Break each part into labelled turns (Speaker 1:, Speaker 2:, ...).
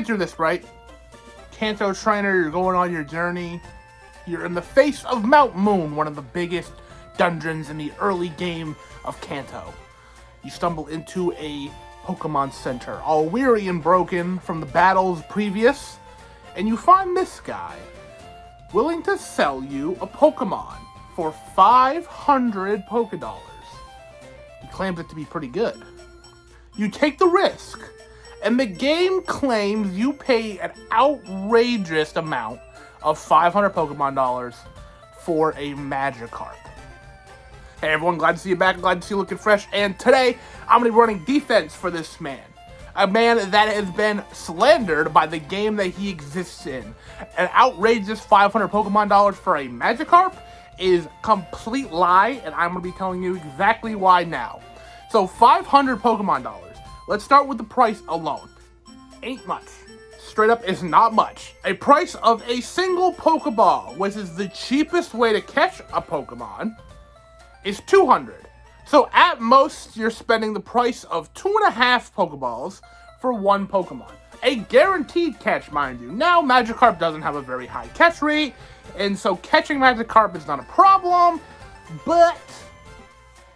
Speaker 1: picture this, right? Kanto trainer, you're going on your journey. You're in the face of Mount Moon, one of the biggest dungeons in the early game of Kanto. You stumble into a Pokemon Center, all weary and broken from the battles previous, and you find this guy willing to sell you a Pokemon for 500 Pokédollars. He claims it to be pretty good. You take the risk, and the game claims you pay an outrageous amount of 500 Pokemon dollars for a Magikarp. Hey everyone, glad to see you back, glad to see you looking fresh, and today I'm going to be running defense for this man. A man that has been slandered by the game that he exists in. An outrageous 500 Pokemon dollars for a Magikarp is complete lie, and I'm going to be telling you exactly why now. So 500 Pokemon dollars. Let's start with the price alone. Ain't much. Straight up is not much. A price of a single Pokeball, which is the cheapest way to catch a Pokemon, is 200. So at most, you're spending the price of 2.5 Pokeballs for one Pokemon. A guaranteed catch, mind you. Now, Magikarp doesn't have a very high catch rate, and so catching Magikarp is not a problem, but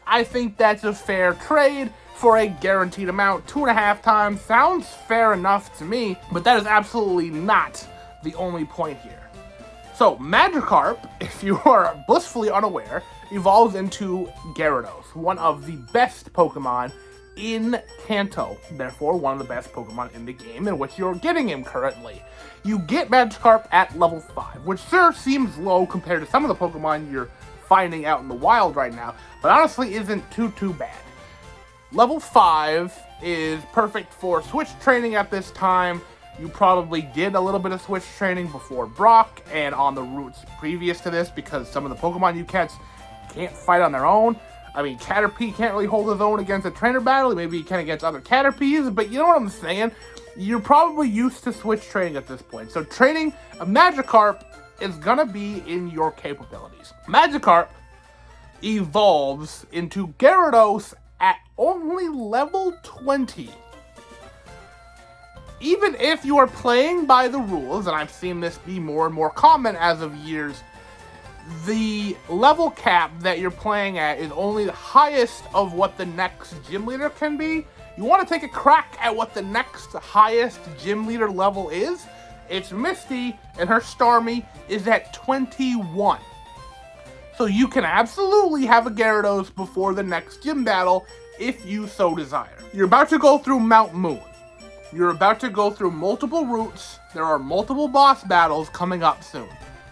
Speaker 1: I think that's a fair trade for a guaranteed amount. 2.5 times sounds fair enough to me, but that is absolutely not the only point here. So, Magikarp, if you are blissfully unaware, evolves into Gyarados, one of the best Pokemon in Kanto, therefore one of the best Pokemon in the game in which you're getting him currently. You get Magikarp at level 5, which sure seems low compared to some of the Pokemon you're finding out in the wild right now, but honestly isn't too bad. Level 5 is perfect for switch training at this time. You probably did a little bit of switch training before Brock and on the routes previous to this because some of the Pokemon you catch can't fight on their own. I mean, Caterpie can't really hold his own against a trainer battle. Maybe he can against other Caterpies, but you know what I'm saying? You're probably used to switch training at this point. So training a Magikarp is gonna be in your capabilities. Magikarp evolves into Gyarados at only level 20. Even if you are playing by the rules, and I've seen this be more and more common as of years, the level cap that you're playing at is only the highest of what the next gym leader can be. You want to take a crack at what the next highest gym leader level is? It's Misty, and her Starmie is at 21. So you can absolutely have a Gyarados before the next gym battle if you so desire. You're about to go through Mount Moon. You're about to go through multiple routes. There are multiple boss battles coming up soon.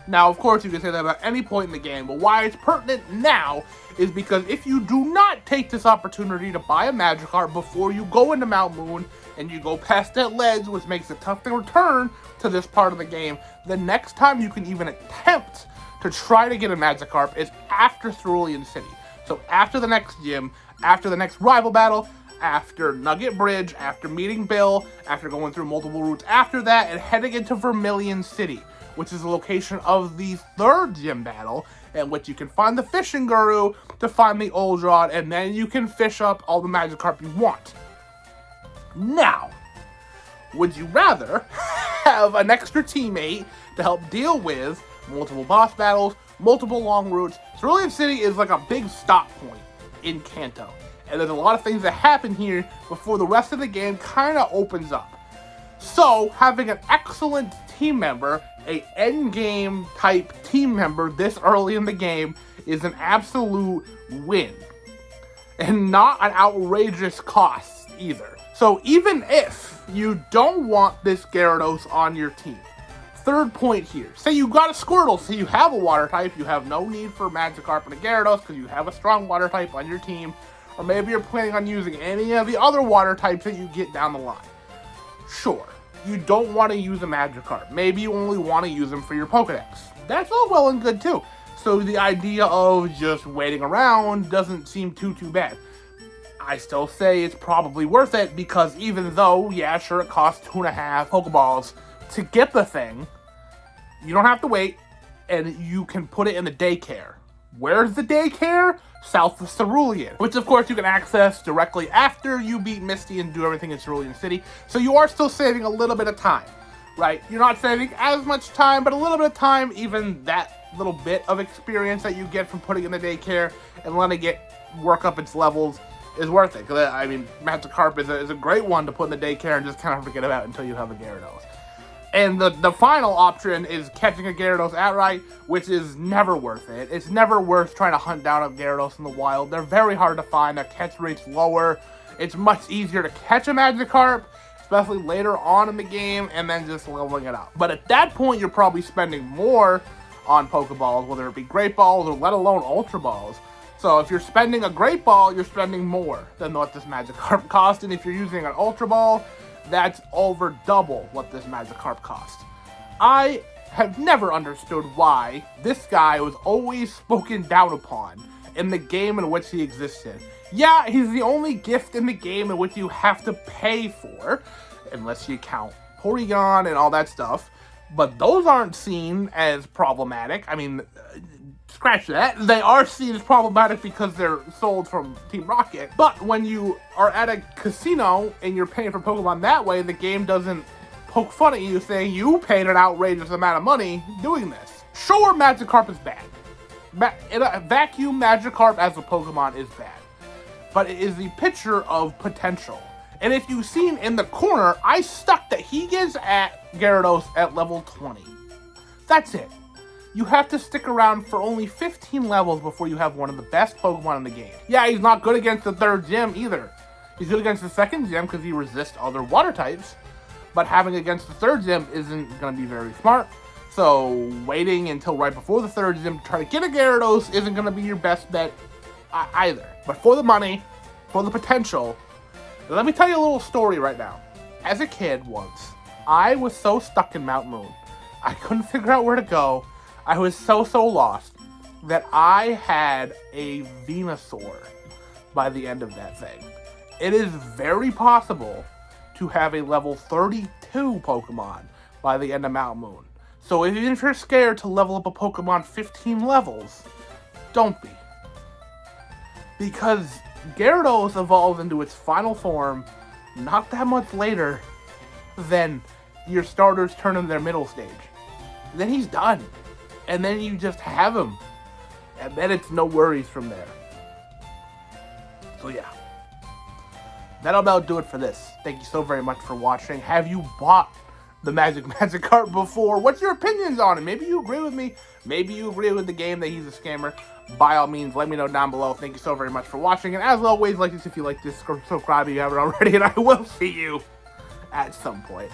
Speaker 1: Now, of course, you can say that about any point in the game, but why it's pertinent now is because if you do not take this opportunity to buy a Magikarp before you go into Mount Moon and you go past that ledge, which makes it tough to return to this part of the game, the next time you can even attempt to try to get a Magikarp is after Cerulean City. So after the next gym, after the next rival battle, after Nugget Bridge, after meeting Bill, after going through multiple routes after that, and heading into Vermilion City, which is the location of the third gym battle, in which you can find the fishing guru to find the old rod, and then you can fish up all the Magikarp you want. Now, would you rather have an extra teammate to help deal with multiple boss battles, multiple long routes? Cerulean City is like a big stop point in Kanto. And there's a lot of things that happen here before the rest of the game kind of opens up. So, having an excellent team member, a endgame type team member this early in the game is an absolute win. And not an outrageous cost either. So even if you don't want this Gyarados on your team, third point here, say you got a Squirtle, so you have a water type, you have no need for Magikarp and a Gyarados because you have a strong water type on your team, or maybe you're planning on using any of the other water types that you get down the line. Sure, you don't want to use a Magikarp. Maybe you only want to use them for your Pokedex. That's all well and good too. So the idea of just waiting around doesn't seem too bad. I still say it's probably worth it because even though, yeah, sure, it costs 2.5 Pokeballs to get the thing, you don't have to wait, and you can put it in the daycare. Where's the daycare? south of Cerulean, which of course you can access directly after you beat Misty and do everything in Cerulean City. So you are still saving a little bit of time, right? You're not saving as much time, but a little bit of time, even that little bit of experience that you get from putting in the daycare and letting it work up its levels is worth it. I mean, Magikarp is a great one to put in the daycare and just kind of forget about until you have a Gyarados. And the final option is catching a Gyarados outright, which is never worth it. It's never worth trying to hunt down a Gyarados in the wild. They're very hard to find. Their catch rate's lower. It's much easier to catch a Magikarp, especially later on in the game, and then just leveling it up. But at that point, you're probably spending more on Pokeballs, whether it be Great Balls or let alone Ultra Balls. So if you're spending a Great Ball, you're spending more than what this Magikarp cost. And if you're using an Ultra Ball, that's over double what this Magikarp cost. I have never understood why this guy was always spoken down upon in the game in which he existed. Yeah, he's the only gift in the game in which you have to pay for, unless you count Porygon and all that stuff. But those aren't seen as problematic. I mean, scratch that. They are seen as problematic because they're sold from Team Rocket. But when you are at a casino and you're paying for Pokemon that way, the game doesn't poke fun at you saying you paid an outrageous amount of money doing this. Sure, Magikarp is bad. In a vacuum, Magikarp as a Pokemon is bad. But it is the picture of potential. And if you've seen in the corner, I stuck that he gets at Gyarados at level 20. That's it. You have to stick around for only 15 levels before you have one of the best Pokemon in the game. Yeah, he's not good against the third gym either. He's good against the second gym because he resists other water types. But having against the third gym isn't going to be very smart. So waiting until right before the third gym to try to get a Gyarados isn't going to be your best bet either. But for the money, for the potential, let me tell you a little story right now. As a kid once, I was so stuck in Mount Moon. I couldn't figure out where to go. I was so lost that I had a Venusaur by the end of that thing. It is very possible to have a level 32 Pokemon by the end of Mount Moon. So if you're scared to level up a Pokemon 15 levels, don't be. Because Gyarados evolves into its final form not that much later than your starters turn in their middle stage. Then he's done. And then you just have him. And then it's no worries from there. So yeah. That'll about do it for this. Thank you so very much for watching. Have you bought the Magikarp before? What's your opinions on it? Maybe you agree with me. Maybe you agree with the game that he's a scammer. By all means, let me know down below. Thank you so very much for watching. And as always, like this if you like this, subscribe if you haven't already. And I will see you at some point.